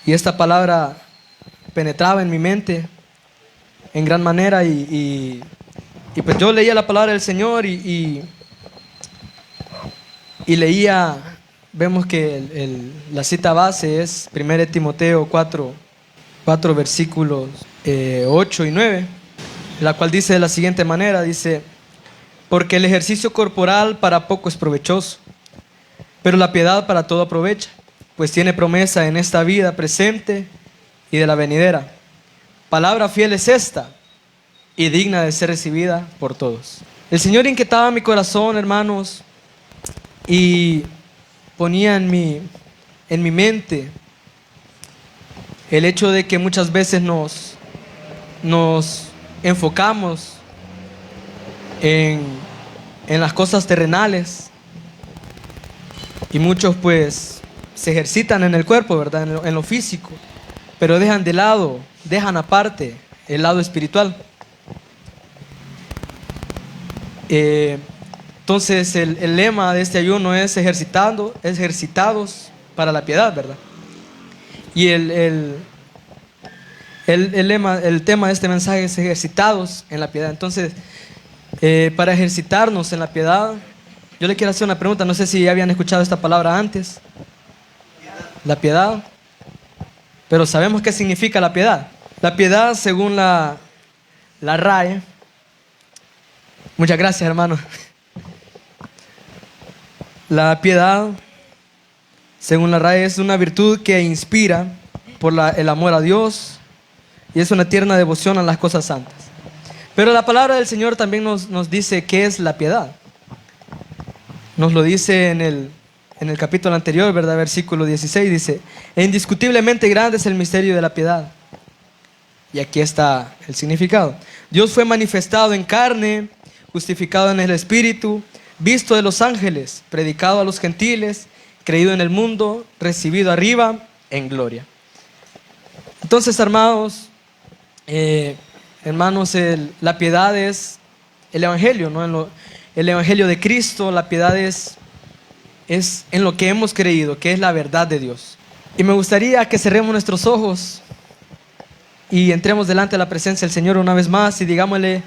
Y esta palabra penetraba en mi mente en gran manera y pues yo leía la palabra del Señor y leía, vemos que la cita base es 1 Timoteo 4 versículos 8 y 9, la cual dice de la siguiente manera, dice: porque el ejercicio corporal para poco es provechoso, pero la piedad para todo aprovecha, pues tiene promesa en esta vida presente y de la venidera. Palabra fiel es esta y digna de ser recibida por todos. El Señor inquietaba mi corazón, hermanos, y ponía en mi mente el hecho de que muchas veces nos enfocamos en las cosas terrenales y muchos pues se ejercitan en el cuerpo, ¿verdad? En lo físico, pero dejan de lado, dejan aparte el lado espiritual. Entonces el lema de este ayuno es ejercitados para la piedad, ¿verdad? Y el tema de este mensaje es ejercitados en la piedad. Entonces, para ejercitarnos en la piedad, yo le quiero hacer una pregunta. No sé si ya habían escuchado esta palabra antes. La piedad. Pero sabemos qué significa la piedad. La piedad, según la RAE. Muchas gracias, hermano. La piedad, según la RAE, es una virtud que inspira por el amor a Dios y es una tierna devoción a las cosas santas. Pero la palabra del Señor también nos dice qué es la piedad. Nos lo dice en el capítulo anterior, ¿verdad? Versículo 16 dice: e indiscutiblemente grande es el misterio de la piedad. Y aquí está el significado. Dios fue manifestado en carne, justificado en el Espíritu, visto de los ángeles, predicado a los gentiles, creído en el mundo, recibido arriba en gloria. Entonces, hermanos, la piedad es el Evangelio, ¿no? El Evangelio de Cristo. La piedad es en lo que hemos creído, que es la verdad de Dios. Y me gustaría que cerremos nuestros ojos y entremos delante de la presencia del Señor una vez más y digámosle: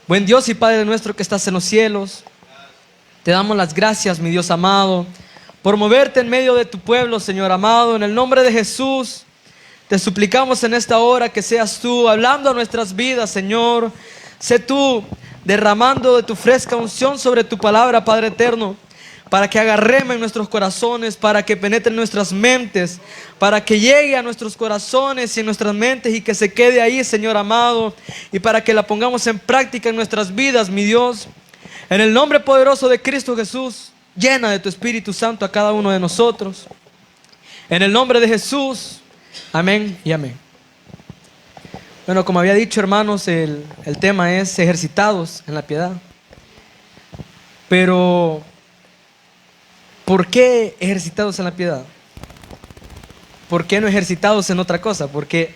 buen Dios y Padre nuestro que estás en los cielos, te damos las gracias, mi Dios amado, por moverte en medio de tu pueblo, Señor amado. En el nombre de Jesús te suplicamos en esta hora que seas tú hablando a nuestras vidas, Señor. Sé tú derramando de tu fresca unción sobre tu palabra, Padre eterno, para que haga rema en nuestros corazones, para que penetre en nuestras mentes, para que llegue a nuestros corazones y en nuestras mentes y que se quede ahí, Señor amado, y para que la pongamos en práctica en nuestras vidas, mi Dios. En el nombre poderoso de Cristo Jesús, llena de tu Espíritu Santo a cada uno de nosotros. En el nombre de Jesús, amén y amén. Bueno, como había dicho, hermanos, el tema es ejercitados en la piedad. Pero, ¿por qué ejercitados en la piedad? ¿Por qué no ejercitados en otra cosa? Porque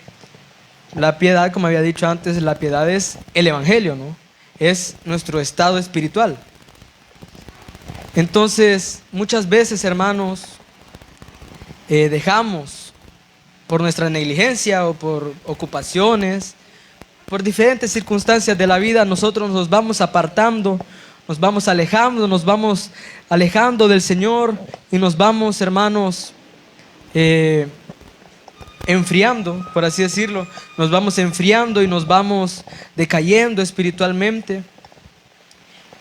la piedad, como había dicho antes, la piedad es el Evangelio, ¿no? Es nuestro estado espiritual. Entonces, muchas veces, hermanos, dejamos por nuestra negligencia o por ocupaciones, por diferentes circunstancias de la vida, nosotros nos vamos apartando, nos vamos alejando del Señor y nos vamos, hermanos, enfriando, por así decirlo. Nos vamos enfriando y nos vamos decayendo espiritualmente.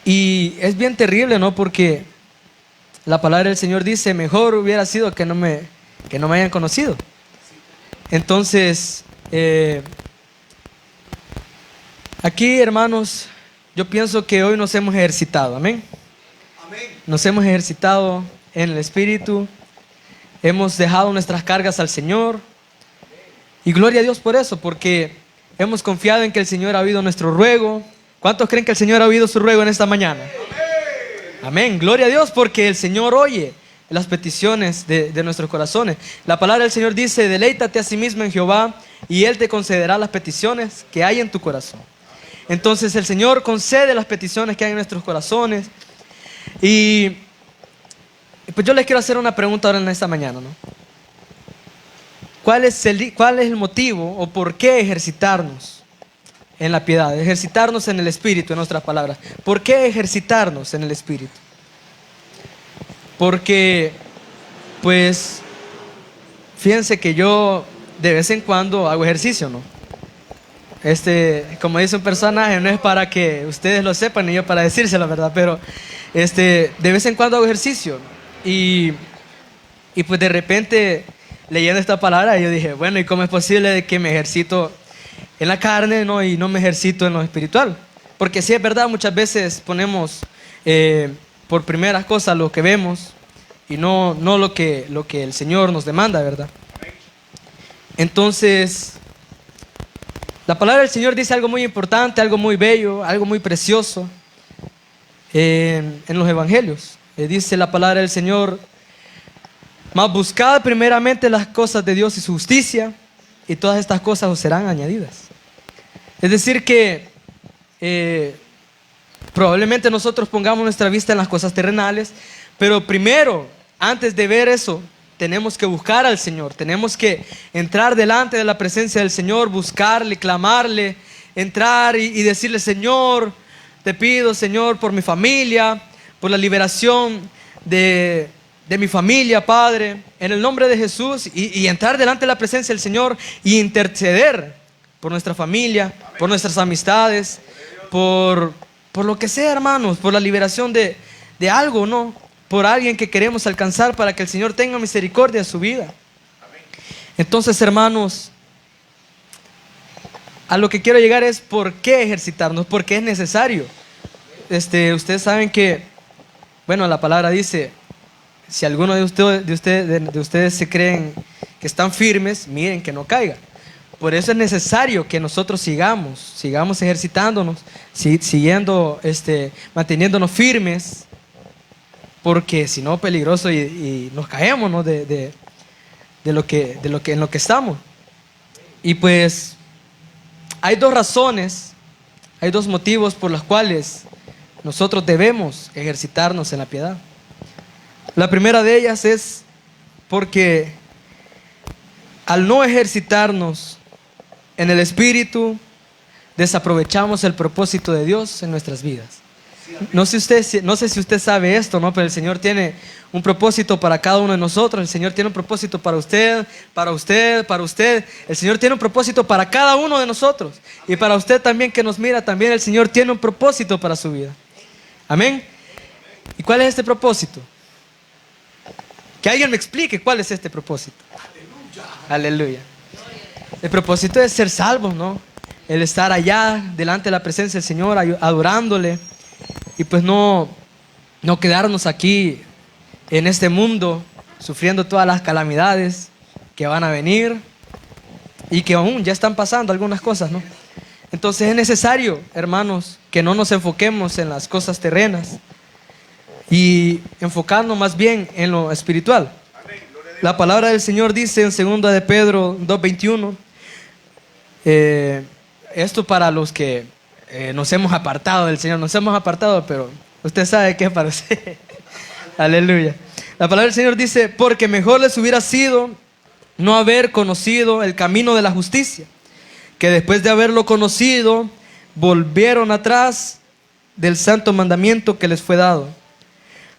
Y es bien terrible, ¿no? Porque la palabra del Señor dice: mejor hubiera sido que no me hayan conocido. Entonces, aquí, hermanos, yo pienso que hoy nos hemos ejercitado, amén. Nos hemos ejercitado en el Espíritu, hemos dejado nuestras cargas al Señor. Y gloria a Dios por eso, porque hemos confiado en que el Señor ha oído nuestro ruego. ¿Cuántos creen que el Señor ha oído su ruego en esta mañana? Amén, gloria a Dios, porque el Señor oye las peticiones de nuestros corazones. La palabra del Señor dice: deleítate a sí mismo en Jehová y Él te concederá las peticiones que hay en tu corazón. Entonces el Señor concede las peticiones que hay en nuestros corazones. Y pues yo les quiero hacer una pregunta ahora en esta mañana, ¿no? ¿cuál es el motivo o por qué ejercitarnos en la piedad? Ejercitarnos en el Espíritu, en otras palabras. ¿Por qué ejercitarnos en el Espíritu? Porque, pues, fíjense que yo de vez en cuando hago ejercicio, ¿no? Como dice un personaje, no es para que ustedes lo sepan ni yo para decírselo, ¿verdad? Pero de vez en cuando hago ejercicio. Y pues de repente, leyendo esta palabra, yo dije, bueno, ¿y cómo es posible de que me ejercito en la carne, ¿no? Y no me ejercito en lo espiritual? Porque sí es verdad, muchas veces ponemos por primeras cosas lo que vemos y no lo que el Señor nos demanda, ¿verdad? Entonces, la palabra del Señor dice algo muy importante, algo muy bello, algo muy precioso en los evangelios. Dice la palabra del Señor: mas buscad primeramente las cosas de Dios y su justicia, y todas estas cosas os serán añadidas. Es decir que probablemente nosotros pongamos nuestra vista en las cosas terrenales, pero primero, antes de ver eso, tenemos que buscar al Señor, tenemos que entrar delante de la presencia del Señor, buscarle, clamarle, entrar y decirle: Señor, te pido, Señor, por mi familia, por la liberación de mi familia, Padre, en el nombre de Jesús, y entrar delante de la presencia del Señor y interceder por nuestra familia, por nuestras amistades, por lo que sea, hermanos, por la liberación de algo, ¿no? Por alguien que queremos alcanzar, para que el Señor tenga misericordia de su vida. Entonces, hermanos, a lo que quiero llegar es: ¿por qué ejercitarnos? Porque es necesario. Ustedes saben que, bueno, la palabra dice: si alguno de ustedes se creen que están firmes, miren que no caigan. Por eso es necesario que nosotros sigamos ejercitándonos, siguiendo, manteniéndonos firmes, porque si no, peligroso y nos caemos, ¿no? en lo que estamos. Y pues hay dos razones, hay dos motivos por los cuales nosotros debemos ejercitarnos en la piedad. La primera de ellas es porque al no ejercitarnos en el Espíritu, desaprovechamos el propósito de Dios en nuestras vidas. No sé si usted sabe esto, ¿no? Pero el Señor tiene un propósito para cada uno de nosotros. El Señor tiene un propósito para usted, para usted, para usted. El Señor tiene un propósito para cada uno de nosotros. Y para usted también que nos mira, también el Señor tiene un propósito para su vida. Amén. ¿Y cuál es este propósito? Que alguien me explique cuál es este propósito. Aleluya. El propósito es ser salvos, ¿no? El estar allá delante de la presencia del Señor, adorándole. Y pues no quedarnos aquí en este mundo sufriendo todas las calamidades que van a venir y que aún ya están pasando algunas cosas, ¿no? Entonces es necesario, hermanos, que no nos enfoquemos en las cosas terrenas y enfocarnos más bien en lo espiritual. La palabra del Señor dice en 2 de Pedro 2:21, esto para los que nos hemos apartado del Señor, nos hemos apartado, pero usted sabe que es para usted. Aleluya. La palabra del Señor dice: porque mejor les hubiera sido no haber conocido el camino de la justicia, que después de haberlo conocido, volvieron atrás del santo mandamiento que les fue dado.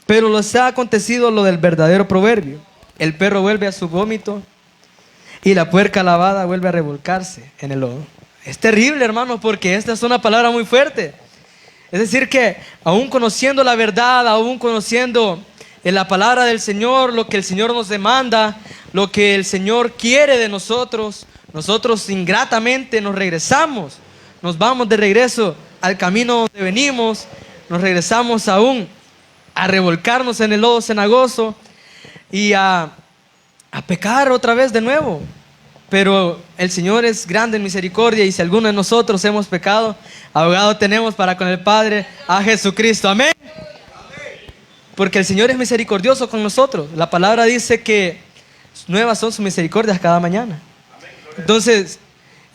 Pero les ha acontecido lo del verdadero proverbio: el perro vuelve a su vómito y la puerca lavada vuelve a revolcarse en el lodo. Es terrible, hermanos, porque esta es una palabra muy fuerte. Es decir que aún conociendo la verdad, aún conociendo la palabra del Señor, lo que el Señor nos demanda, lo que el Señor quiere de nosotros, nosotros ingratamente nos regresamos, nos vamos de regreso al camino donde venimos, nos regresamos aún a revolcarnos en el lodo cenagoso y a pecar otra vez de nuevo. Pero el Señor es grande en misericordia, y si alguno de nosotros hemos pecado, abogado tenemos para con el Padre, a Jesucristo. Amén. Porque el Señor es misericordioso con nosotros. La palabra dice que nuevas son sus misericordias cada mañana. Entonces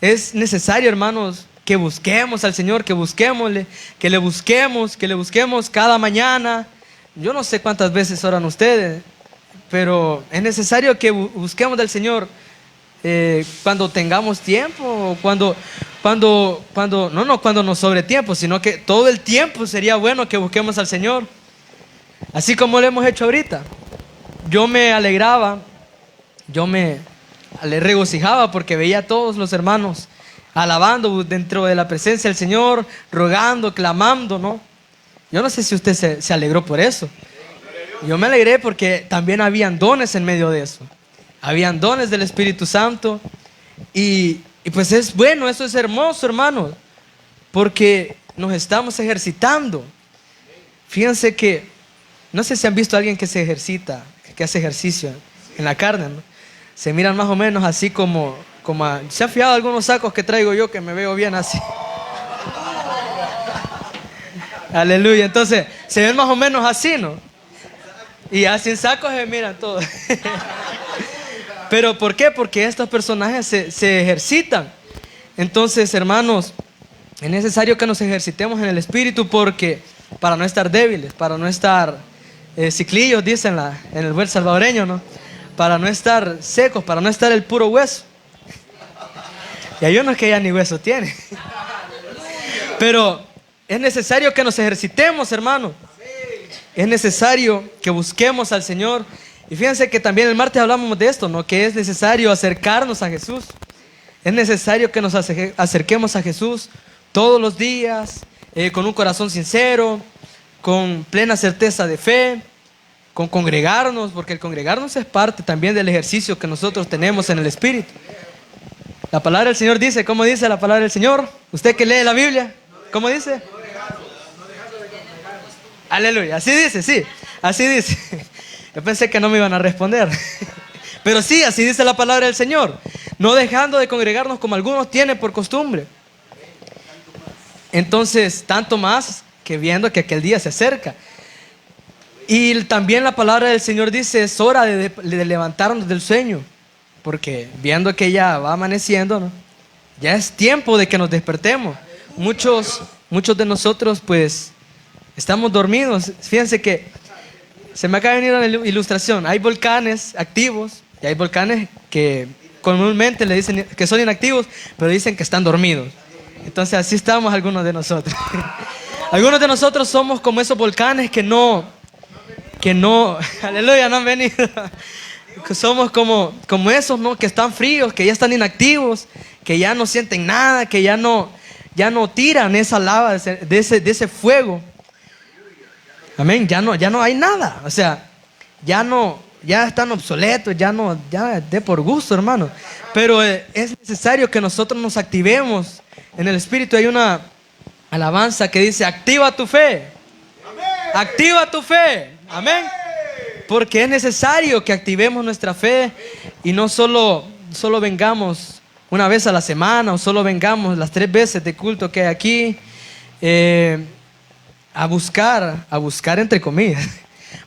es necesario, hermanos, que busquemos al Señor, que busquémosle, que le busquemos cada mañana. Yo no sé cuántas veces oran ustedes, pero es necesario que busquemos del Señor cuando tengamos tiempo, o cuando nos sobre tiempo, sino que todo el tiempo sería bueno que busquemos al Señor. Así como lo hemos hecho ahorita. Yo me alegraba, le regocijaba porque veía a todos los hermanos alabando dentro de la presencia del Señor, rogando, clamando, ¿no? Yo no sé si usted se alegró por eso. Yo me alegré porque también habían dones en medio de eso. Habían dones del Espíritu Santo. Y pues es bueno, eso es hermoso, hermano, porque nos estamos ejercitando. Fíjense que, no sé si han visto a alguien que se ejercita, que hace ejercicio en la carne, ¿no? Se miran más o menos así como ¿se han fijado algunos sacos que traigo yo que me veo bien así? Aleluya. Entonces se ven más o menos así, ¿no? Y así en sacos se miran todos. ¿Pero por qué? Porque estos personajes se ejercitan. Entonces, hermanos, es necesario que nos ejercitemos en el Espíritu, porque para no estar débiles, para no estar ciclillos, dicen en el buen salvadoreño, ¿no? Para no estar secos, para no estar el puro hueso. Y hay unos que ya ni hueso tienen. Pero es necesario que nos ejercitemos, hermano. Es necesario que busquemos al Señor. Y fíjense que también el martes hablamos de esto, ¿no? Que es necesario acercarnos a Jesús. Es necesario que nos acerquemos a Jesús todos los días, con un corazón sincero, con plena certeza de fe, con congregarnos, porque el congregarnos es parte también del ejercicio que nosotros tenemos en el Espíritu. La palabra del Señor dice, ¿cómo dice la palabra del Señor? Usted que lee la Biblia, ¿cómo dice? Aleluya, así dice, sí, así dice. Yo pensé que no me iban a responder. Pero sí, así dice la palabra del Señor. No dejando de congregarnos como algunos tienen por costumbre. Entonces, tanto más que viendo que aquel día se acerca. Y también la palabra del Señor dice, es hora de levantarnos del sueño. Porque viendo que ya va amaneciendo, ¿no? Ya es tiempo de que nos despertemos. Muchos de nosotros pues estamos dormidos. Fíjense que se me acaba de venir una ilustración. Hay volcanes activos y hay volcanes que comúnmente le dicen que son inactivos, pero dicen que están dormidos. Entonces así estamos algunos de nosotros. Algunos de nosotros somos como esos volcanes que no, aleluya, no han venido. Somos como esos, ¿no? Que están fríos, que ya están inactivos, que ya no sienten nada, que ya no tiran esa lava de ese fuego. Amén, ya no hay nada. O sea, ya están obsoletos, ya de por gusto, hermano. Pero es necesario que nosotros nos activemos en el Espíritu. Hay una alabanza que dice, activa tu fe. Amén. Activa tu fe. Amén. Porque es necesario que activemos nuestra fe y no solo vengamos una vez a la semana o solo vengamos las 3 veces de culto que hay aquí a buscar entre comillas.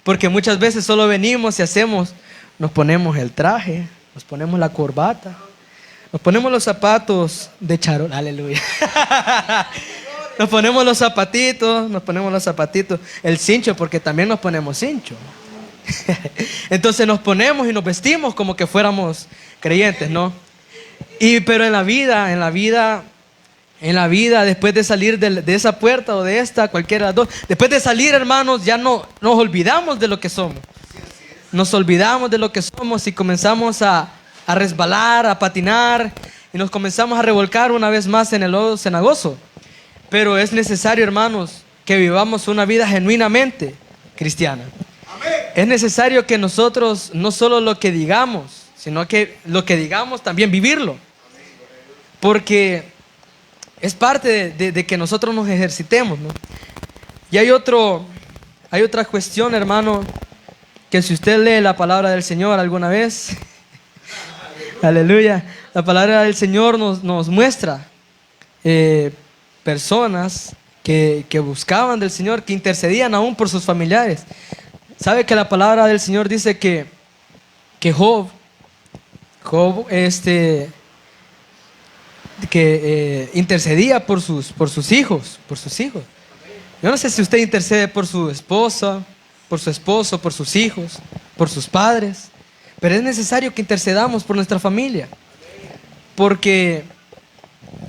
Porque muchas veces solo venimos y nos ponemos el traje, nos ponemos la corbata, nos ponemos los zapatos de charol, aleluya. Nos ponemos los zapatitos, el cincho, porque también nos ponemos cincho. Entonces nos ponemos y nos vestimos como que fuéramos creyentes, ¿no? Pero en la vida, después de salir de esa puerta o de esta, cualquiera de las dos, después de salir, hermanos, ya no nos olvidamos de lo que somos. Nos olvidamos de lo que somos y comenzamos a resbalar, a patinar, y nos comenzamos a revolcar una vez más en el lodo cenagoso. Pero es necesario, hermanos, que vivamos una vida genuinamente cristiana. Es necesario que nosotros no solo lo que digamos, sino que lo que digamos también vivirlo. Porque es parte de que nosotros nos ejercitemos, ¿no? Y hay otra cuestión, hermano, que si usted lee la palabra del Señor alguna vez, aleluya, la palabra del Señor nos muestra personas que buscaban del Señor, que intercedían aún por sus familiares. ¿Sabe que la palabra del Señor dice que Job intercedía por sus hijos? Yo no sé si usted intercede por su esposa, por su esposo, por sus hijos, por sus padres, pero es necesario que intercedamos por nuestra familia. porque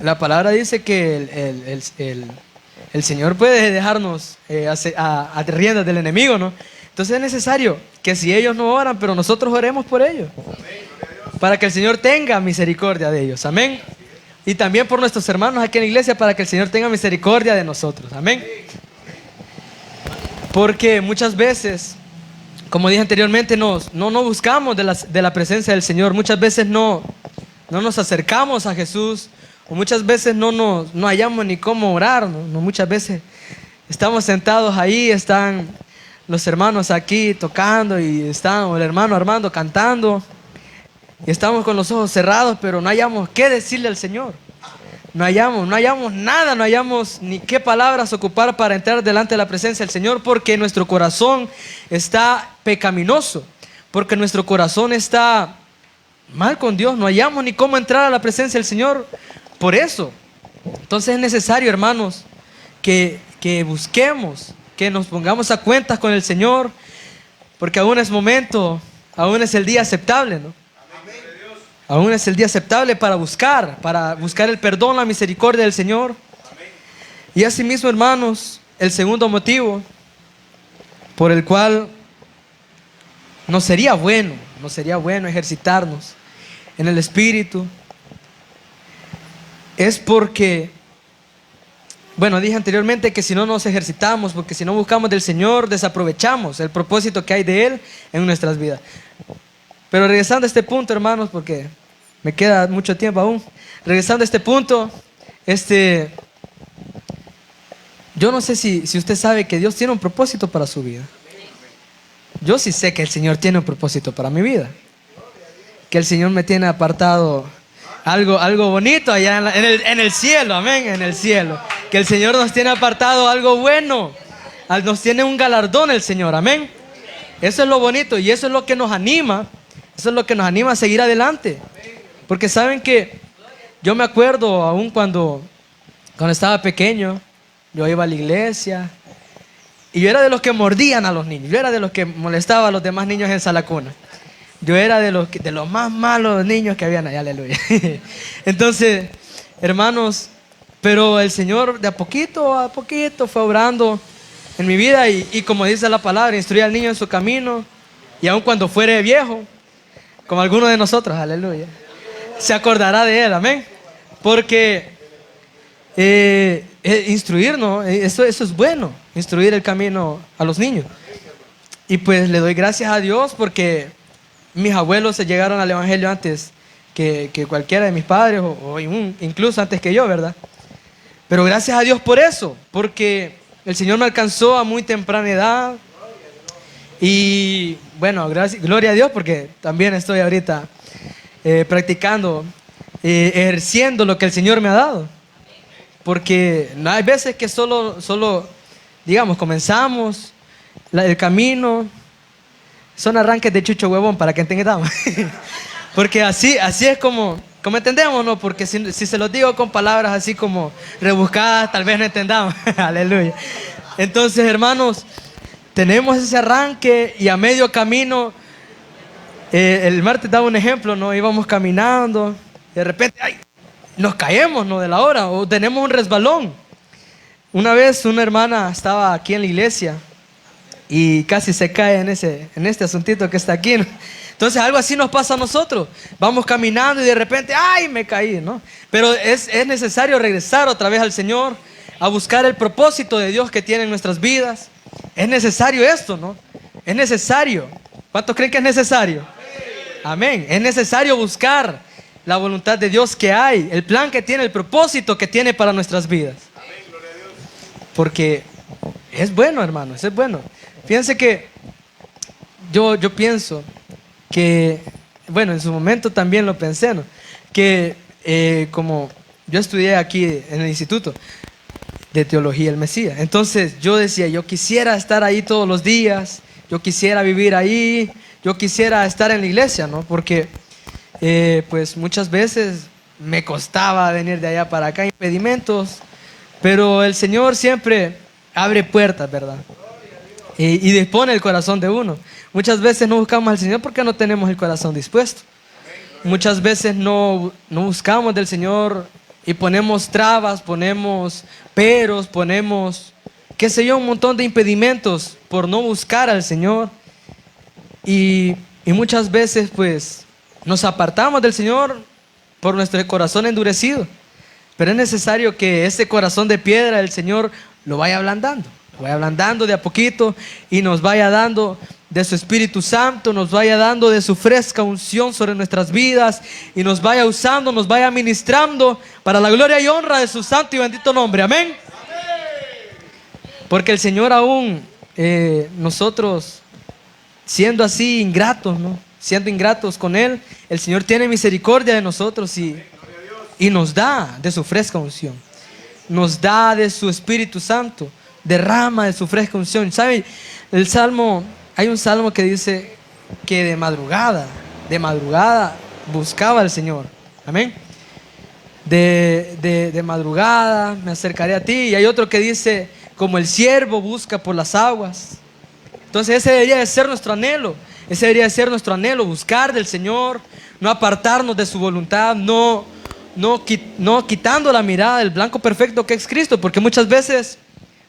la palabra dice que el Señor puede dejarnos a riendas del enemigo, ¿no? Entonces es necesario que si ellos no oran, pero nosotros oremos por ellos, para que el Señor tenga misericordia de ellos, amén. Y también por nuestros hermanos aquí en la iglesia, para que el Señor tenga misericordia de nosotros, amén. Porque muchas veces, como dije anteriormente, no buscamos de la presencia del Señor. Muchas veces no nos acercamos a Jesús, o muchas veces no hallamos ni cómo orar, ¿no? Muchas veces estamos sentados ahí, están los hermanos aquí tocando y o el hermano Armando cantando, y estamos con los ojos cerrados, pero no hallamos qué decirle al Señor. No hallamos nada, no hallamos ni qué palabras ocupar para entrar delante de la presencia del Señor, porque nuestro corazón está pecaminoso, porque nuestro corazón está mal con Dios. No hallamos ni cómo entrar a la presencia del Señor por eso. Entonces es necesario, hermanos, que busquemos, que nos pongamos a cuentas con el Señor, porque aún es momento, aún es el día aceptable, ¿no? Aún es el día aceptable para buscar el perdón, la misericordia del Señor. Y asimismo, hermanos, el segundo motivo por el cual no sería bueno ejercitarnos en el Espíritu, es porque, bueno, dije anteriormente que si no nos ejercitamos, porque si no buscamos del Señor, desaprovechamos el propósito que hay de Él en nuestras vidas. Pero regresando a este punto, hermanos, porque me queda mucho tiempo aún. Regresando a este punto, yo no sé si usted sabe que Dios tiene un propósito para su vida. Yo sí sé que el Señor tiene un propósito para mi vida. Que el Señor me tiene apartado algo bonito allá en el cielo, amén, en el cielo. Que el Señor nos tiene apartado algo bueno. Nos tiene un galardón el Señor, amén. Eso es lo bonito y eso es lo que nos anima. Eso es lo que nos anima a seguir adelante. Porque saben que yo me acuerdo aún cuando estaba pequeño, yo iba a la iglesia y yo era de los que mordían a los niños. Yo era de los que molestaba a los demás niños en Salacuna. Yo era de los más malos niños que habían ahí, aleluya. Entonces, hermanos, pero el Señor de a poquito fue obrando en mi vida y como dice la palabra, instruir al niño en su camino, y aun cuando fuere viejo, como alguno de nosotros, aleluya, se acordará de él, amén. Porque instruir, ¿no? Eso es bueno, instruir el camino a los niños. Y pues le doy gracias a Dios porque mis abuelos se llegaron al evangelio antes que cualquiera de mis padres, o incluso antes que yo, ¿verdad? Pero gracias a Dios por eso, porque el Señor me alcanzó a muy temprana edad. Y bueno, gloria a Dios, porque también estoy ahorita practicando, ejerciendo lo que el Señor me ha dado. Porque no hay veces que solo digamos, comenzamos el camino, son arranques de chucho huevón, para que entendamos. Porque así es como entendemos, ¿no? Porque si se los digo con palabras así como rebuscadas, tal vez no entendamos. Aleluya. Entonces, hermanos, tenemos ese arranque y a medio camino, el martes daba un ejemplo, ¿no? Íbamos caminando, de repente, ¡ay!, nos caemos, ¿no?, de la hora, o tenemos un resbalón. Una vez una hermana estaba aquí en la iglesia y casi se cae en este asuntito que está aquí, ¿no? Entonces algo así nos pasa a nosotros. Vamos caminando y de repente, ¡ay!, me caí, ¿no? Pero es necesario regresar otra vez al Señor, a buscar el propósito de Dios que tiene en nuestras vidas. Es necesario esto, ¿no? Es necesario. ¿Cuántos creen que es necesario? Amén. Es necesario buscar la voluntad de Dios que hay, el plan que tiene, el propósito que tiene para nuestras vidas. Porque es bueno, hermanos, es bueno. Fíjense que yo pienso que, bueno, en su momento también lo pensé, ¿no? Que como yo estudié aquí en el Instituto de Teología El Mesías, entonces yo decía, yo quisiera estar ahí todos los días, yo quisiera vivir ahí, yo quisiera estar en la iglesia, ¿no? Porque pues muchas veces me costaba venir de allá para acá, impedimentos, pero el Señor siempre abre puertas, ¿verdad? Y dispone el corazón de uno. Muchas veces no buscamos al Señor porque no tenemos el corazón dispuesto. muchas veces no buscamos del Señor y ponemos trabas, ponemos peros, ponemos, qué sé yo, un montón de impedimentos por no buscar al Señor. Y muchas veces pues nos apartamos del Señor por nuestro corazón endurecido. Pero es necesario que ese corazón de piedra el Señor lo vaya ablandando de a poquito y nos vaya dando de su Espíritu Santo, nos vaya dando de su fresca unción sobre nuestras vidas y nos vaya usando, nos vaya ministrando para la gloria y honra de su santo y bendito nombre. Amén. Porque el Señor aún, nosotros siendo así ingratos, ¿no? Siendo ingratos con Él, el Señor tiene misericordia de nosotros y nos da de su fresca unción. Nos da de su Espíritu Santo, derrama de su fresca unción. ¿Sabe? El Salmo, hay un salmo que dice que de madrugada buscaba al Señor. Amén. De madrugada me acercaré a ti. Y hay otro que dice, como el siervo busca por las aguas. Entonces ese debería de ser nuestro anhelo. Ese debería de ser nuestro anhelo, buscar del Señor, no apartarnos de su voluntad, no quitando la mirada del blanco perfecto que es Cristo, porque muchas veces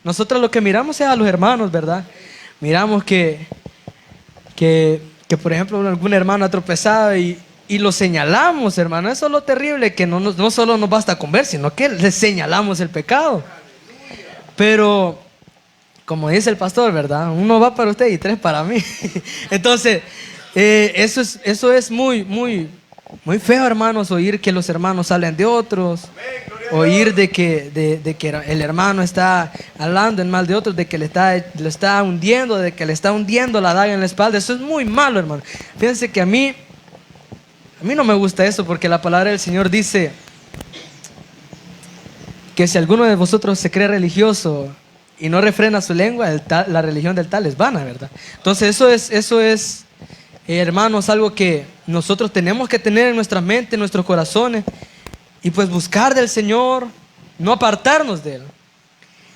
nosotros lo que miramos es a los hermanos, ¿verdad? Miramos que por ejemplo algún hermano ha tropezado y lo señalamos, hermano. Eso es lo terrible, que no solo nos basta con ver, sino que le señalamos el pecado. Pero como dice el pastor, ¿verdad? Uno va para usted y tres para mí. Entonces, eso es muy, muy, muy feo, hermanos, oír que los hermanos hablan de otros, oír de que el hermano está hablando en mal de otros, de que lo está hundiendo, de que le está hundiendo la daga en la espalda. Eso es muy malo, hermano. Fíjense que a mí no me gusta eso, porque la palabra del Señor dice que si alguno de vosotros se cree religioso y no refrena su lengua, la religión del tal es vana, ¿verdad? Entonces eso es, hermanos, algo que nosotros tenemos que tener en nuestra mente, en nuestros corazones, y pues buscar del Señor, no apartarnos de Él.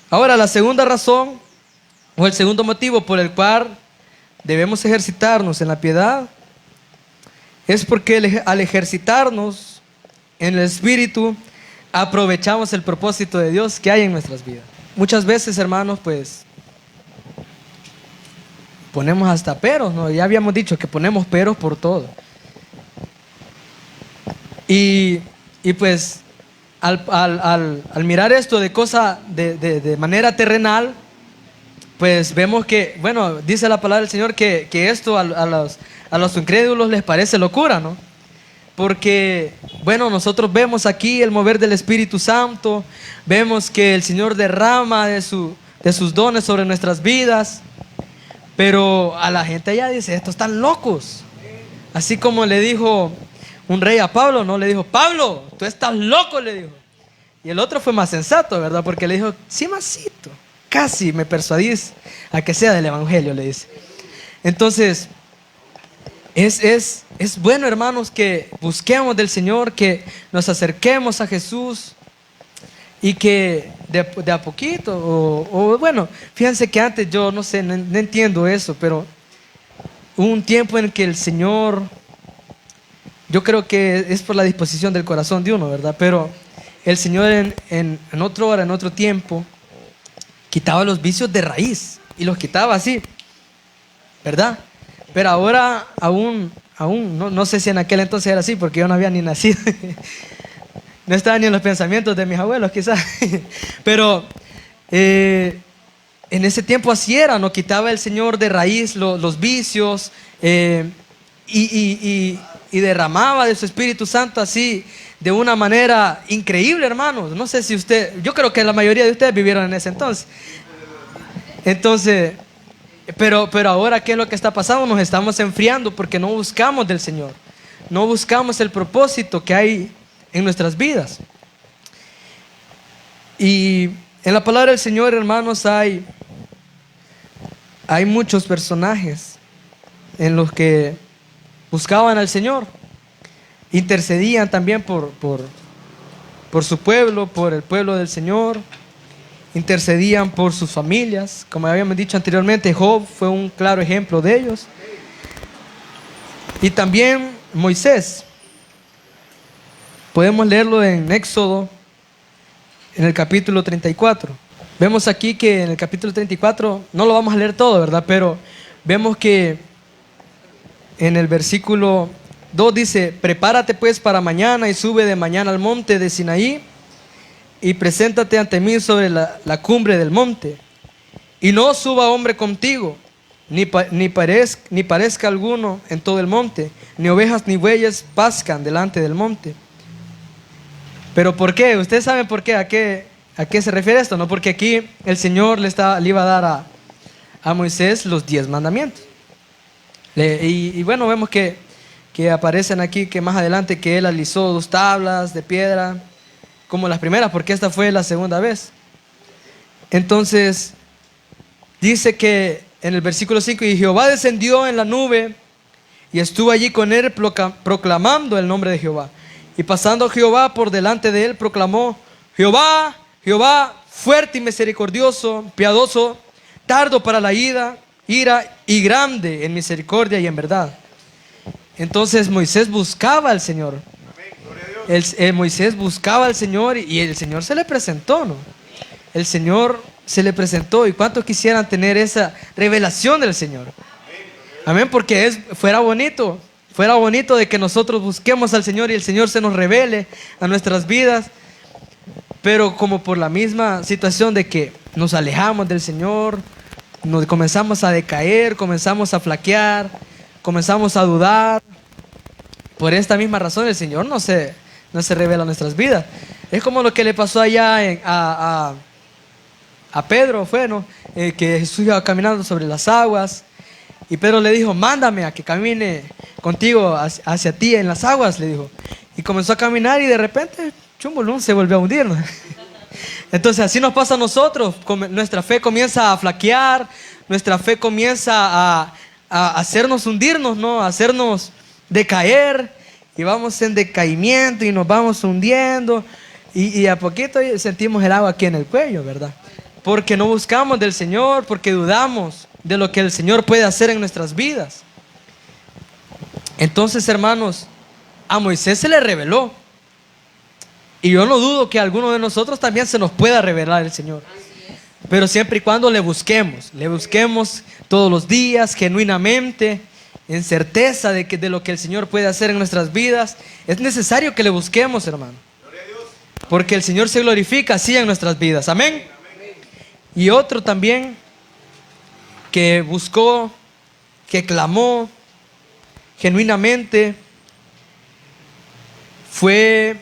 Ahora, la segunda razón, o el segundo motivo por el cual debemos ejercitarnos en la piedad, es porque al ejercitarnos en el Espíritu, aprovechamos el propósito de Dios que hay en nuestras vidas. Muchas veces, hermanos, pues ponemos hasta peros, ¿no? Ya habíamos dicho que ponemos peros por todo. Y pues al mirar esto de manera terrenal, pues vemos que, bueno, dice la palabra del Señor que esto a los incrédulos les parece locura, ¿no? Porque, bueno, nosotros vemos aquí el mover del Espíritu Santo, vemos que el Señor derrama de sus dones sobre nuestras vidas, pero a la gente allá dice, estos están locos. Así como le dijo un rey a Pablo, ¿no? Le dijo, Pablo, tú estás loco, le dijo. Y el otro fue más sensato, ¿verdad? Porque le dijo, sí, masito, casi me persuadís a que sea del Evangelio, le dice. Entonces, es bueno, hermanos, que busquemos del Señor, que nos acerquemos a Jesús y que de a poquito, o bueno, fíjense que antes yo no sé, no entiendo eso, pero hubo un tiempo en que el Señor, yo creo que es por la disposición del corazón de uno, ¿verdad? Pero el Señor en otra hora, en otro tiempo, quitaba los vicios de raíz y los quitaba así, ¿verdad? Pero ahora aún no sé si en aquel entonces era así, porque yo no había ni nacido. No estaba ni en los pensamientos de mis abuelos, quizás. Pero en ese tiempo así era, no quitaba el Señor de raíz los vicios y derramaba de su Espíritu Santo así, de una manera increíble, hermanos. No sé si yo creo que la mayoría de ustedes vivieron en ese entonces. Entonces, pero ahora, ¿qué es lo que está pasando? Nos estamos enfriando porque no buscamos del Señor. No buscamos el propósito que hay en nuestras vidas. Y en la palabra del Señor, hermanos, hay muchos personajes en los que buscaban al Señor. Intercedían también por su pueblo, por el pueblo del Señor. Intercedían por sus familias. Como habíamos dicho anteriormente, Job fue un claro ejemplo de ellos. Y también Moisés. Podemos leerlo en Éxodo, en el capítulo 34. Vemos aquí que en el capítulo 34, no lo vamos a leer todo, ¿verdad? Pero vemos que en el versículo 2 dice: prepárate pues para mañana y sube de mañana al monte de Sinaí y preséntate ante mí sobre la cumbre del monte. Y no suba hombre contigo, ni parezca alguno en todo el monte, ni ovejas ni bueyes pascan delante del monte. ¿Pero por qué? ¿Ustedes saben por qué? ¿A qué se refiere esto? No, porque aquí el Señor le iba a dar a Moisés los 10 mandamientos. Y bueno, vemos que aparecen aquí, que más adelante que él alisó 2 tablas de piedra, como las primeras, porque esta fue la segunda vez. Entonces, dice que en el versículo 5, y Jehová descendió en la nube y estuvo allí con él proclamando el nombre de Jehová. Y pasando Jehová por delante de él, proclamó: Jehová, Jehová, fuerte y misericordioso, piadoso, tardo para la ira y grande en misericordia y en verdad. Entonces Moisés buscaba al Señor. Moisés buscaba al Señor y el Señor se le presentó, ¿no? El Señor se le presentó. ¿Y cuántos quisieran tener esa revelación del Señor? Amén, porque fuera bonito de que nosotros busquemos al Señor y el Señor se nos revele a nuestras vidas. Pero como por la misma situación de que nos alejamos del Señor, nos comenzamos a decaer, comenzamos a flaquear, comenzamos a dudar. Por esta misma razón el Señor no se revela a nuestras vidas. Es como lo que le pasó allá a Pedro, ¿no? Que Jesús iba caminando sobre las aguas y Pedro le dijo: mándame a que camine contigo hacia ti en las aguas, le dijo. Y comenzó a caminar y de repente, chumbulum, se volvió a hundir, ¿no? Entonces así nos pasa a nosotros. Nuestra fe comienza a flaquear, nuestra fe comienza a hacernos hundirnos, ¿no? A hacernos decaer, y vamos en decaimiento y nos vamos hundiendo y a poquito sentimos el agua aquí en el cuello, ¿verdad? Porque no buscamos del Señor, porque dudamos de lo que el Señor puede hacer en nuestras vidas. Entonces, hermanos, a Moisés se le reveló, y yo no dudo que a alguno de nosotros también se nos pueda revelar el Señor, pero siempre y cuando le busquemos todos los días, genuinamente, en certeza de lo que el Señor puede hacer en nuestras vidas. Es necesario que le busquemos, hermano, porque el Señor se glorifica así en nuestras vidas. Amén. Y otro también que buscó, que clamó genuinamente, fue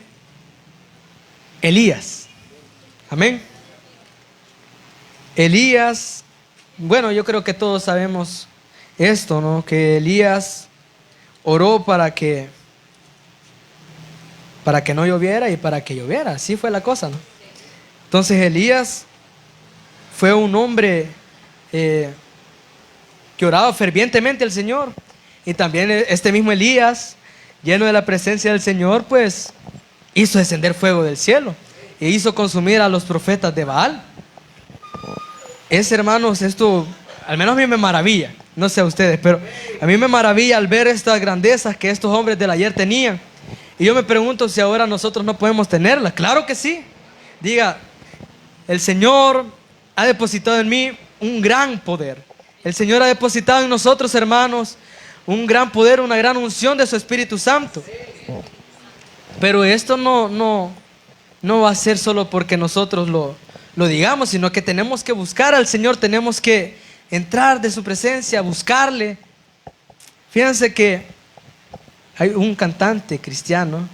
Elías. Amén. Elías, bueno, yo creo que todos sabemos esto, ¿no? Que Elías oró para que no lloviera y para que lloviera. Así fue la cosa, ¿no? Entonces Elías fue un hombre que oraba fervientemente al Señor. Y también este mismo Elías, lleno de la presencia del Señor, pues hizo descender fuego del cielo e hizo consumir a los profetas de Baal. Hermanos, esto al menos a mí me maravilla. No sé a ustedes, pero a mí me maravilla al ver estas grandezas que estos hombres del ayer tenían. Y yo me pregunto si ahora nosotros no podemos tenerlas. Claro que sí. Diga: el Señor ha depositado en mí un gran poder. El Señor ha depositado en nosotros, hermanos, un gran poder, una gran unción de su Espíritu Santo. Pero esto no va a ser solo porque nosotros lo digamos, sino que tenemos que buscar al Señor, tenemos que entrar de su presencia, buscarle. Fíjense que hay un cantante cristiano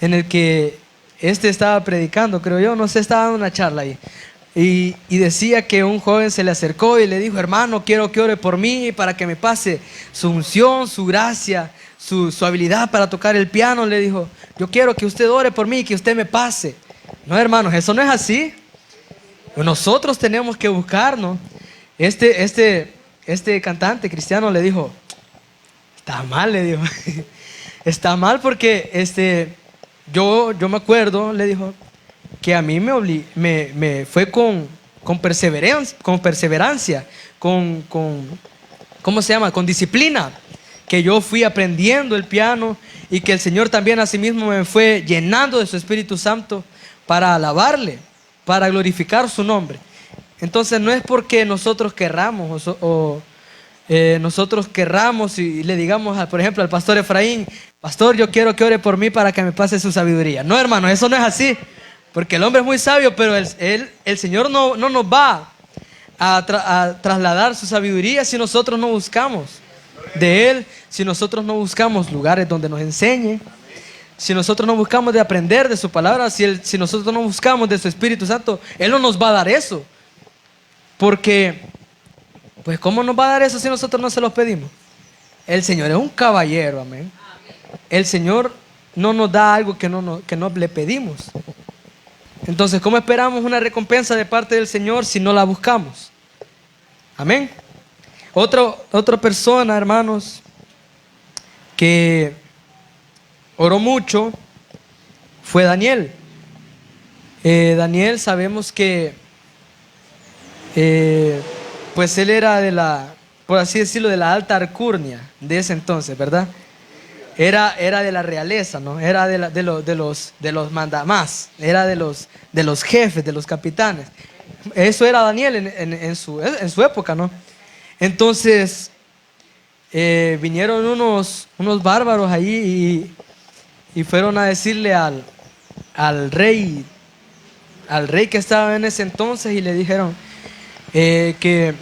en el que estaba predicando, creo yo, no sé, estaba dando una charla ahí. Y decía que un joven se le acercó y le dijo: hermano, quiero que ore por mí para que me pase su unción, su gracia, su habilidad para tocar el piano. Le dijo: yo quiero que usted ore por mí y que usted me pase. No, hermanos, eso no es así. Nosotros tenemos que buscarnos. Este cantante cristiano le dijo: está mal, le dijo. Está mal porque yo me acuerdo, le dijo, que a mí me fue con perseverancia, ¿cómo se llama? Con disciplina, que yo fui aprendiendo el piano y que el Señor también asimismo me fue llenando de su Espíritu Santo para alabarle, para glorificar su nombre. Entonces no es porque nosotros querramos nosotros querramos y le digamos, por ejemplo, al pastor Efraín: pastor, yo quiero que ore por mí para que me pase su sabiduría. No, hermano, eso no es así, porque el hombre es muy sabio, pero el Señor no nos va a trasladar su sabiduría si nosotros no buscamos de Él, si nosotros no buscamos lugares donde nos enseñe, si nosotros no buscamos de aprender de su palabra, si nosotros no buscamos de su Espíritu Santo, Él no nos va a dar eso. Porque, pues, ¿cómo nos va a dar eso si nosotros no se los pedimos? El Señor es un caballero, amén. El Señor no nos da algo que no le pedimos. Entonces, ¿cómo esperamos una recompensa de parte del Señor si no la buscamos? Amén. Otra persona, hermanos, que oró mucho fue Daniel. Daniel, sabemos que pues él era por así decirlo, de la alta alcurnia de ese entonces, ¿verdad? Era de la realeza, ¿no? Era de los mandamás, era de los jefes, de los capitanes. Eso era Daniel en su época, ¿no? Entonces vinieron unos bárbaros ahí y fueron a decirle al rey que estaba en ese entonces, y le dijeron que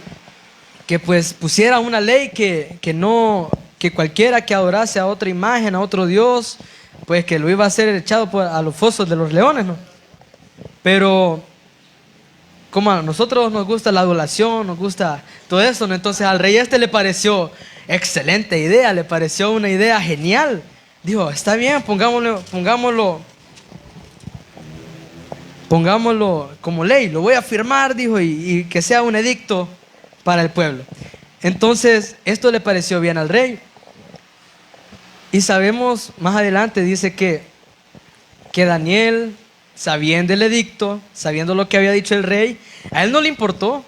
pues pusiera una ley que cualquiera que adorase a otra imagen, a otro Dios, pues que lo iba a ser echado a los fosos de los leones, ¿no? Pero como a nosotros nos gusta la adoración, nos gusta todo eso, ¿no? Entonces al rey le pareció excelente idea, le pareció una idea genial. Dijo: está bien, pongámoslo como ley, lo voy a firmar, dijo, y que sea un edicto para el pueblo. Entonces esto le pareció bien al rey. Y sabemos más adelante, dice que Daniel, sabiendo el edicto, sabiendo lo que había dicho el rey, a él no le importó.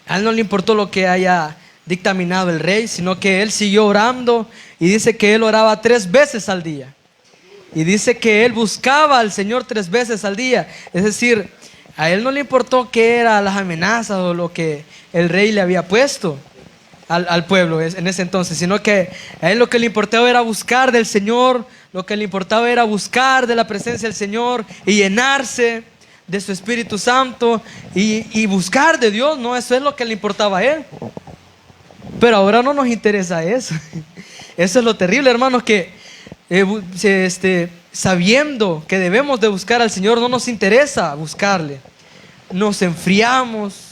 A él no le importó lo que haya dictaminado el rey, sino que él siguió orando, y dice que él oraba 3 veces al día. Y dice que él buscaba al Señor 3 veces al día. Es decir, a él no le importó qué eran las amenazas o lo que el rey le había puesto al pueblo en ese entonces, sino que a él lo que le importaba era buscar del Señor, lo que le importaba era buscar de la presencia del Señor y llenarse de su Espíritu Santo y buscar de Dios, ¿no? Eso es lo que le importaba a él. Pero ahora no nos interesa eso. Eso es lo terrible, hermanos, que sabiendo que debemos de buscar al Señor, no nos interesa buscarle. Nos enfriamos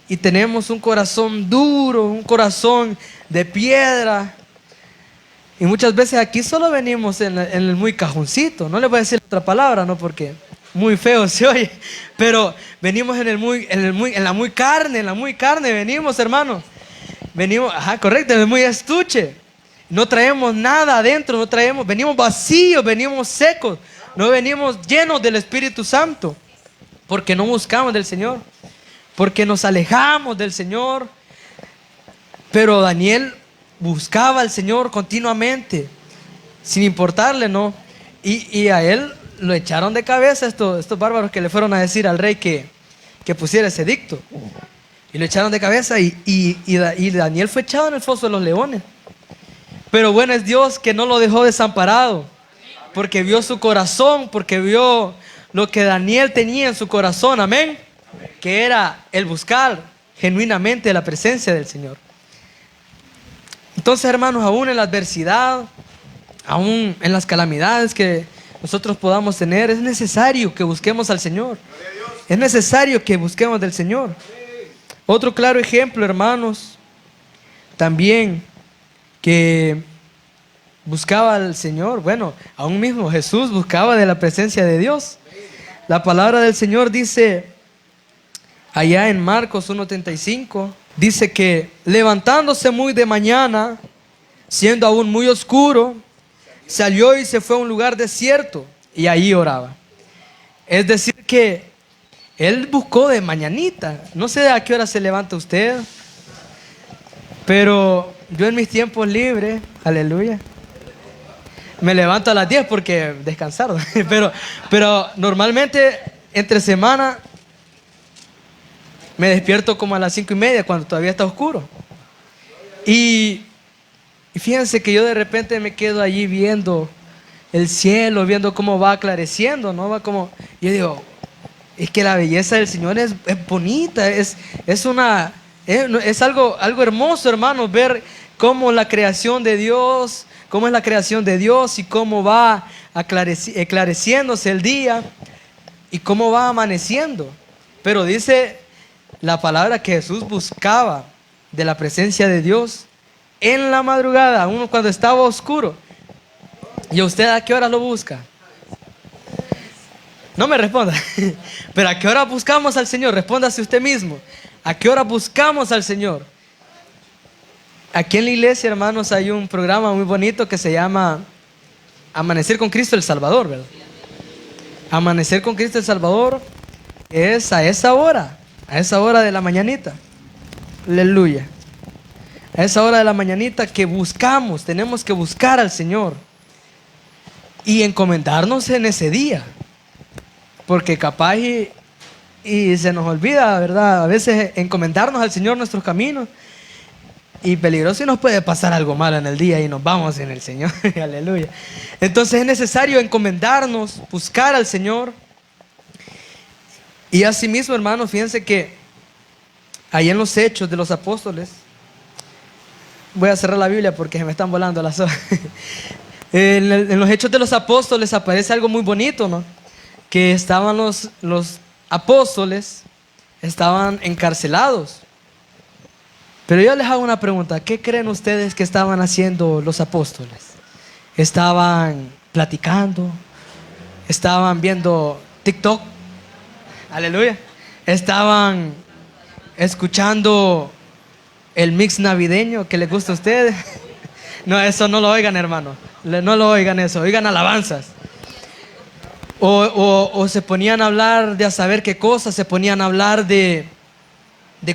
y tenemos un corazón duro, un corazón de piedra. Y muchas veces aquí solo venimos en el muy cajoncito. No le voy a decir otra palabra, ¿no? Porque muy feo se oye. Pero venimos en la muy carne venimos, hermanos. Venimos, correcto, en el muy estuche. No traemos nada adentro, venimos vacíos, venimos secos, no venimos llenos del Espíritu Santo, porque no buscamos del Señor, porque nos alejamos del Señor. Pero Daniel buscaba al Señor continuamente, sin importarle, ¿no? Y a él lo echaron de cabeza estos bárbaros que le fueron a decir al rey que pusiera ese edicto. Y lo echaron de cabeza y Daniel fue echado en el foso de los leones. Pero bueno es Dios que no lo dejó desamparado, porque vio su corazón, porque vio lo que Daniel tenía en su corazón, amén, que era el buscar genuinamente la presencia del Señor. Entonces, hermanos, aún en la adversidad, aún en las calamidades que nosotros podamos tener, es necesario que busquemos al Señor. Es necesario que busquemos del Señor. Otro claro ejemplo, hermanos, también que buscaba al Señor. Bueno, aún mismo Jesús buscaba de la presencia de Dios. La palabra del Señor dice allá en Marcos 1:35, dice que levantándose muy de mañana, siendo aún muy oscuro, salió y se fue a un lugar desierto y ahí oraba. Es decir que él buscó de mañanita. No sé a qué hora se levanta usted, pero yo en mis tiempos libres, aleluya, me levanto a las 10 porque descansar, ¿no? pero normalmente entre semana me despierto como a las 5:30 cuando todavía está oscuro. Y fíjense que yo de repente me quedo allí viendo el cielo, viendo cómo va aclareciendo, ¿no? Va como, yo digo, es que la belleza del Señor es bonita, es algo hermoso, hermanos, ver cómo la creación de Dios, cómo es la creación de Dios y cómo va aclareciéndose el día y cómo va amaneciendo. Pero dice la palabra que Jesús buscaba de la presencia de Dios en la madrugada, uno cuando estaba oscuro. ¿Y usted a qué hora lo busca? No me responda. Pero ¿a qué hora buscamos al Señor? Respóndase usted mismo. ¿A qué hora buscamos al Señor? Aquí en la iglesia, hermanos, hay un programa muy bonito que se llama Amanecer con Cristo el Salvador, ¿verdad? Amanecer con Cristo el Salvador es a esa hora de la mañanita. Aleluya. A esa hora de la mañanita que buscamos, tenemos que buscar al Señor y encomendarnos en ese día, porque capaz y se nos olvida, ¿verdad? A veces encomendarnos al Señor nuestros caminos, y peligroso, y nos puede pasar algo malo en el día y nos vamos en el Señor. Aleluya. Entonces es necesario encomendarnos, buscar al Señor. Y asimismo, hermanos, fíjense que ahí en los Hechos de los Apóstoles, voy a cerrar la Biblia porque se me están volando las hojas. En los Hechos de los Apóstoles aparece algo muy bonito, ¿no? Que estaban los apóstoles, estaban encarcelados. Pero yo les hago una pregunta: ¿qué creen ustedes que estaban haciendo los apóstoles? ¿Estaban platicando? ¿Estaban viendo TikTok? Aleluya. ¿Estaban escuchando el mix navideño que les gusta a ustedes? No, eso no lo oigan, hermano. No lo oigan eso, oigan alabanzas. O se ponían a hablar de a saber qué cosas, se ponían a hablar de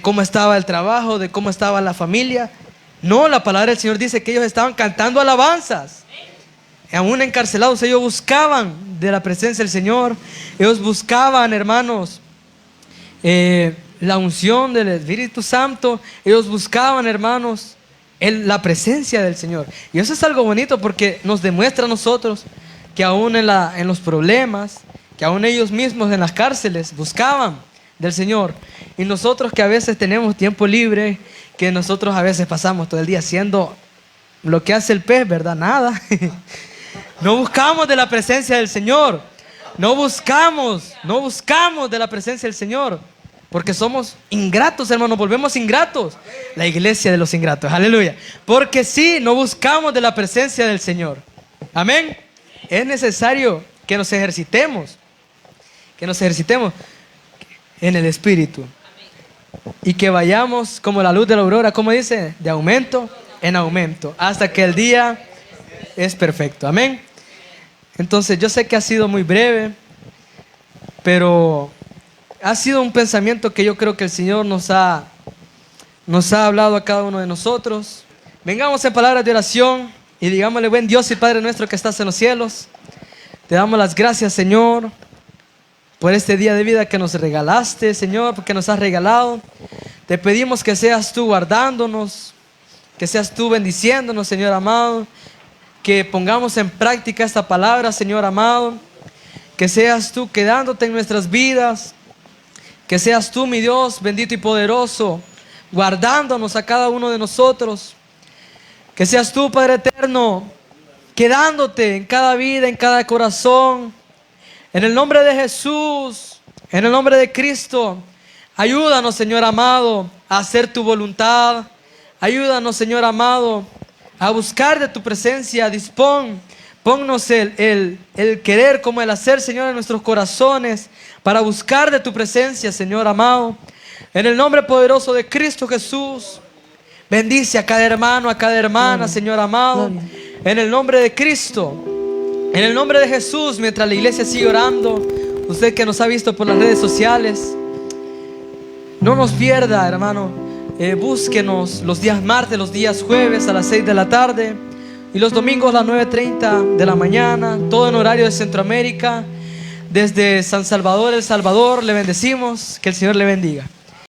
cómo estaba el trabajo, de cómo estaba la familia. No, la palabra del Señor dice que ellos estaban cantando alabanzas. Aún encarcelados, ellos buscaban de la presencia del Señor. Ellos buscaban, hermanos, la unción del Espíritu Santo. Ellos buscaban, hermanos, la presencia del Señor. Y eso es algo bonito porque nos demuestra a nosotros que aún en los problemas, que aún ellos mismos en las cárceles buscaban del Señor. Y nosotros que a veces tenemos tiempo libre, que nosotros a veces pasamos todo el día haciendo lo que hace el pez, ¿verdad? Nada. No buscamos de la presencia del Señor. No buscamos de la presencia del Señor. Porque somos ingratos, hermanos, volvemos ingratos. La iglesia de los ingratos, aleluya. Porque sí, no buscamos de la presencia del Señor. Amén. Es necesario que nos ejercitemos en el Espíritu. Y que vayamos como la luz de la aurora, como dice, de aumento en aumento, hasta que el día es perfecto. Amén. Entonces yo sé que ha sido muy breve, pero ha sido un pensamiento que yo creo que el Señor nos ha hablado a cada uno de nosotros. Vengamos en palabras de oración y digámosle: buen Dios y Padre nuestro que estás en los cielos, te damos las gracias, Señor, por este día de vida que nos regalaste, Señor, porque nos has regalado. Te pedimos que seas tú guardándonos, que seas tú bendiciéndonos, Señor amado, que pongamos en práctica esta palabra, Señor amado, que seas tú quedándote en nuestras vidas, que seas tú, mi Dios bendito y poderoso, guardándonos a cada uno de nosotros, que seas tú, Padre eterno, quedándote en cada vida, en cada corazón. En el nombre de Jesús, en el nombre de Cristo, ayúdanos, Señor amado, a hacer tu voluntad. Ayúdanos, Señor amado, a buscar de tu presencia. Ponnos el querer como el hacer, Señor, en nuestros corazones, para buscar de tu presencia, Señor amado. En el nombre poderoso de Cristo Jesús, bendice a cada hermano, a cada hermana, Señor amado. En el nombre de Cristo, en el nombre de Jesús, mientras la iglesia sigue orando, usted que nos ha visto por las redes sociales, no nos pierda, hermano, Búsquenos los días martes, los días jueves a las 6 de la tarde y los domingos a las 9:30 de la mañana, todo en horario de Centroamérica. Desde San Salvador, El Salvador, le bendecimos. Que el Señor le bendiga.